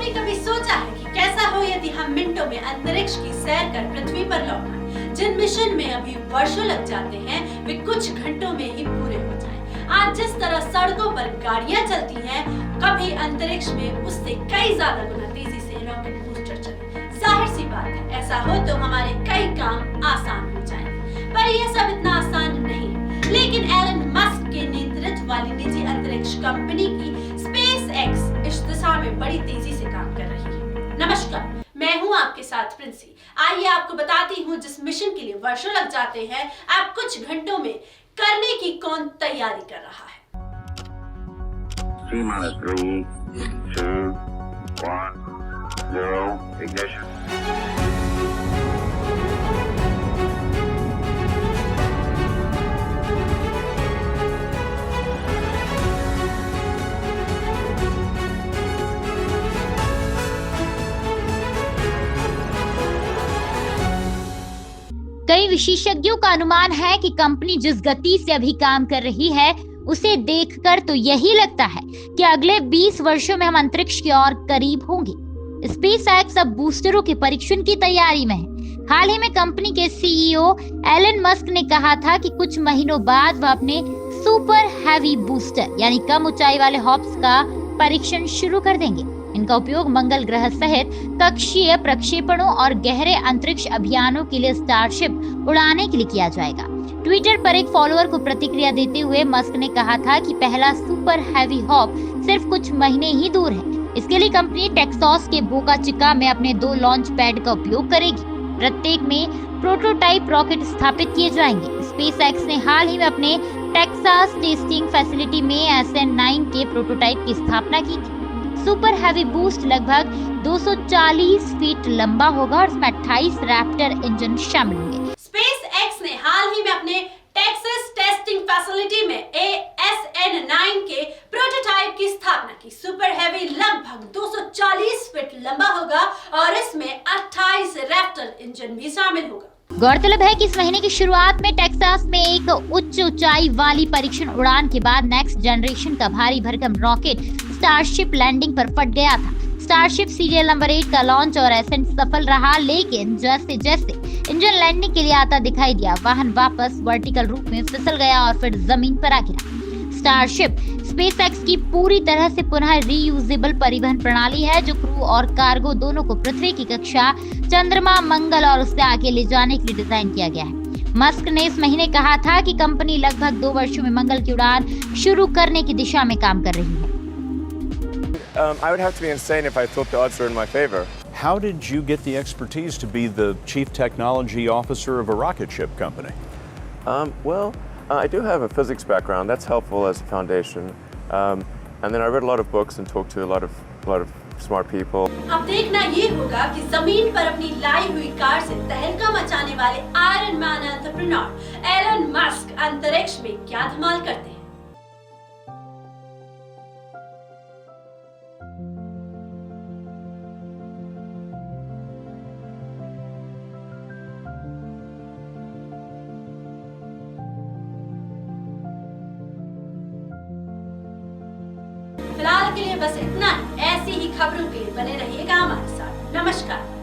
आपने कभी सोचा है कि कैसा हो यदि हम मिनटों में अंतरिक्ष की सैर कर पृथ्वी पर लौट आए? जिन मिशन में अभी वर्षों लग जाते हैं वे कुछ घंटों में ही पूरे हो जाएं। आज जिस तरह सड़कों पर गाड़ियां चलती हैं, कभी अंतरिक्ष में उससे कई ज्यादा गुना तेजी से रॉकेट बूस्टर चले। जाहिर सी बात है, ऐसा हो तो हमारे कई काम आसान हो जाएंगे। पर यह सब इतना आसान नहीं है। लेकिन एलन मस्क के नेतृत्व वाली निजी अंतरिक्ष कंपनी की SpaceX इस दिशा में बड़ी तेजी से काम कर रही है। नमस्कार, मैं हूं आपके साथ प्रिंसी। आइए आपको बताती हूं जिस मिशन के लिए वर्षों लग जाते हैं, आप कुछ घंटों में करने की कौन तैयारी कर रहा है। T-3, 2, 1, 0, ignition. कई विशेषज्ञों का अनुमान है कि कंपनी जिस गति से अभी काम कर रही है उसे देखकर तो यही लगता है कि अगले 20 वर्षों में हम अंतरिक्ष की ओर करीब होंगे। SpaceX अब बूस्टरों के परीक्षण की तैयारी में है। हाल ही में कंपनी के CEO एलन मस्क ने कहा था कि कुछ महीनों बाद वह अपने सुपर हैवी बूस्टर यानी कम ऊंचाई वाले हॉप्स का परीक्षण शुरू कर देंगे। इनका उपयोग मंगल ग्रह सहित कक्षीय प्रक्षेपणों और गहरे अंतरिक्ष अभियानों के लिए स्टारशिप उड़ाने के लिए किया जाएगा। ट्विटर पर एक फॉलोअर को प्रतिक्रिया देते हुए मस्क ने कहा था कि पहला सुपर हैवी हॉप सिर्फ कुछ महीने ही दूर है। इसके लिए कंपनी टेक्सास के बोका चिका में अपने 2 लॉन्च पैड का उपयोग करेगी। प्रत्येक में प्रोटोटाइप रॉकेट स्थापित किए जाएंगे। SpaceX ने हाल ही में अपने टेक्सास टेस्टिंग फैसिलिटी में SN9 के प्रोटोटाइप की स्थापना की थी। सुपर हैवी बूस्ट लगभग 240 फीट लंबा होगा और इसमें 28 रैप्टर इंजन शामिल होंगे। SpaceX ने हाल ही में अपने टेक्सास टेस्टिंग फैसिलिटी में SN9 के प्रोटोटाइप की स्थापना की। सुपर हैवी लगभग 240 फीट लंबा होगा और इसमें 28 रैप्टर इंजन भी शामिल होगा। गौरतलब है कि इस महीने की शुरुआत में टेक्सास में एक उच्च ऊंचाई वाली परीक्षण उड़ान के बाद नेक्स्ट जनरेशन का भारी भरकम रॉकेट स्टारशिप लैंडिंग पर फट गया था। स्टारशिप सीरियल नंबर 8 का लॉन्च और असेंट सफल रहा, लेकिन जैसे जैसे इंजन लैंडिंग के लिए आता दिखाई दिया, वाहन वापस वर्टिकल रूप में फिसल गया और फिर जमीन पर आ गिरा। स्टारशिप SpaceX की पूरी तरह से पुनः रीयूजेबल परिवहन प्रणाली है जो क्रू और कार्गो दोनों को पृथ्वी की कक्षा, चंद्रमा, मंगल और उससे आगे ले जाने के लिए डिजाइन किया गया है। मस्क ने इस महीने कहा था कि कंपनी लगभग 2 वर्षों में मंगल की उड़ान शुरू करने की दिशा में काम कर रही है। I would have to be insane if I thought the odds were in my favor. How did you get the expertise to be the chief technology officer of a rocket ship company? I do have a physics background. That's helpful as a foundation. And then I read a lot of books and talked to a lot of smart people. अब देखना ये होगा कि जमीन पर अपनी लाई हुई car से तहलका मचाने वाले Iron Man entrepreneur Elon Musk अंतरिक्ष में क्या धमाल करते हैं। फिलहाल के लिए बस इतना ही। ऐसी ही खबरों के लिए बने रहिएगा हमारे साथ। नमस्कार।